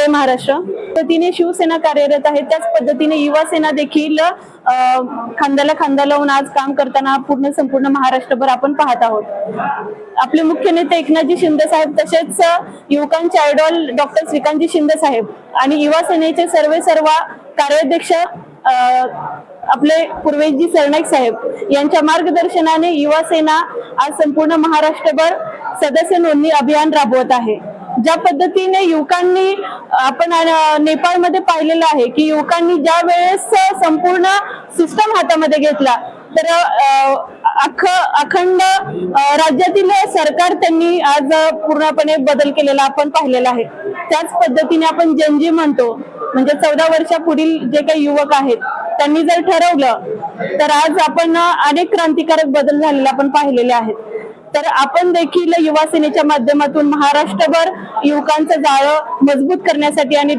जय महाराष्ट्र पद्धतीने शिवसेना कार्यरत आहे, त्याच पद्धतीने युवा सेना देखील खांद्याला खांदा लावून आज काम करताना संपूर्ण महाराष्ट्रभर आपण पाहत आहोत। आपले मुख्य नेते एकनाथजी शिंदे साहेब, तसेच युवकांचे आयडॉल डॉक्टर श्रीकांतजी शिंदे साहेब आणि युवा सेनेचे सर्व कार्याध्यक्ष आपले पूर्वेशजी सरनाईक साहेब यांच्या मार्गदर्शनाने युवा सेना आज संपूर्ण महाराष्ट्रभर सदस्य नोंदणी अभियान राबवत आहे। ज्या पद्धतीने युवकांनी आपण नेपाळमध्ये पाहिलेलं आहे की युवकांनी ज्या वेळेस संपूर्ण सिस्टम हातामध्ये घेतला तर अखंड राज्यातील सरकार त्यांनी आज पूर्णपणे बदल केलेला आपण पाहिलेला आहे। त्याच पद्धतीने आपण जनजी म्हणतो, म्हणजे 14 वर्षापुढील जे काही युवक आहेत त्यांनी जर ठरवलं तर आज आपण अनेक क्रांतिकारक बदल झालेले आपण पाहिलेले आहेत। तर आपण देखील युवा सेनेच्या माध्यमातून महाराष्ट्रभर युवकांचं जाळं मजबूत करण्यासाठी आणि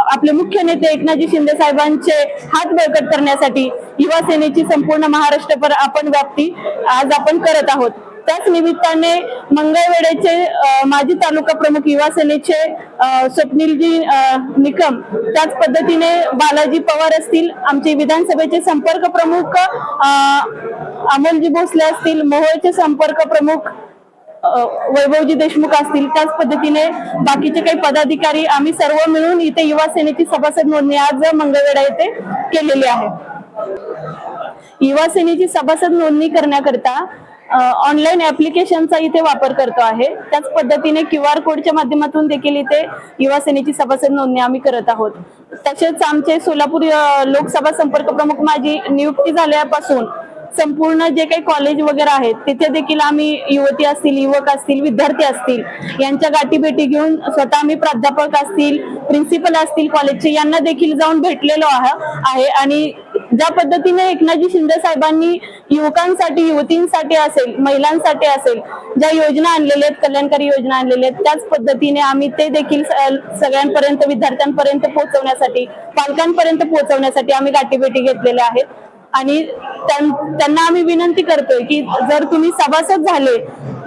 आपले मुख्य नेते एकनाथजी शिंदे साहेबांचे हात बळकट करण्यासाठी युवा सेनेची संपूर्ण महाराष्ट्रभर आपण व्याप्ती आज आपण करत आहोत। त्याच निमित्ताने मंगळवेढ्याचे माजी तालुका प्रमुख युवा सेनेचे स्वप्नीलजी निकम, त्याच पद्धतीने बालाजी पवार असतील, आमचे विधानसभेचे संपर्क प्रमुख अमोलजी भोसले असतील, मोहोळचे संपर्क प्रमुख वैभवजी देशमुख असतील, त्याच पद्धतीने बाकीचे काही पदाधिकारी आम्ही सर्व मिळून इथे युवा सेनेची सभासद नोंदणी आज मंगळवेढा येथे केलेली आहे। युवा सेनेची सभासद नोंदणी करण्याकरता ऑनलाईन ऍप्लिकेशनचा इथे वापर करतो आहे। त्याच पद्धतीने QR कोडच्या माध्यमातून देखील इथे युवा सेनेची सभासद नोंदणी आम्ही करत आहोत। तसेच आमचे सोलापूर लोकसभा संपर्क प्रमुख माझी नियुक्ती झाल्यापासून संपूर्ण जे काही कॉलेज वगैरे आहेत तिथे देखील आम्ही युवती असतील, युवक असतील, विद्यार्थी असतील यांच्या गाठीभेटी घेऊन स्वतः आम्ही प्राध्यापक असतील, प्रिन्सिपल असतील कॉलेजचे यांना देखील जाऊन भेटलेलो आहे। आणि ज्या पद्धतीने एकनाथजी शिंदे साहेबांनी युवकांसाठी, युवतींसाठी असेल, महिलांसाठी असेल ज्या योजना आणलेल्या आहेत, कल्याणकारी योजना आणलेल्या आहेत, त्याच पद्धतीने आम्ही ते देखील सगळ्यांपर्यंत, विद्यार्थ्यांपर्यंत पोहोचवण्यासाठी, पालकांपर्यंत पोहोचवण्यासाठी आम्ही गाठीभेटी घेतलेल्या आहेत। आणि त्यांना आम्ही विनंती करतोय की जर तुम्ही सभासद झाले,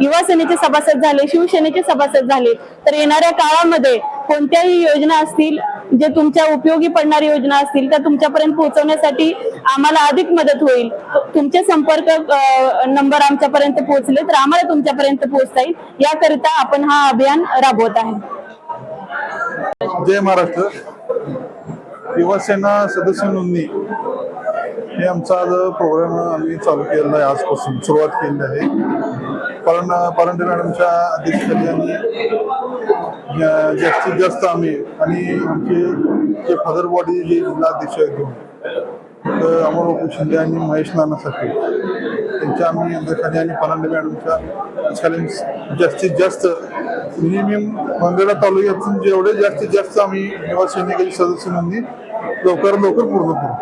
युवा सेनेचे सभासद झाले, शिवसेनेचे सभासद झाले तर येणाऱ्या काळामध्ये कोणत्याही योजना असतील, जे तुमच्या उपयोगी पडणारी योजना असतील त्या तुमच्यापर्यंत पोहोचवण्यासाठी आम्हाला अधिक मदत होईल। तुमचे संपर्क नंबर आमच्यापर्यंत पोहोचले तर आम्हाला तुमच्यापर्यंत पोहोचता येईल, याकरिता आपण हा अभियान राबवत आहे। जय महाराष्ट्र। युवा सेना सदस्य नोंदणी हे आमचा आज प्रोग्राम आम्ही चालू केलेला आहे, आजपासून सुरुवात केलेली आहे। परंतु मॅडमच्या अध्यक्षतेखाली आम्ही जास्तीत जास्त आम्ही आणि आमचे जे फादर बॉडी जे जिल्हा अध्यक्ष आहेत अमोल शिंदे आणि महेश नानासाठी त्यांच्या आम्ही अध्यक्षाने आणि परांडे मॅडमच्या जास्तीत जास्त मिनिमम मंगळा तालुक्यातून जेवढे जास्तीत जास्त आम्ही युवा सैनिकाची सदस्य नोंदणी लवकर पूर्ण करू।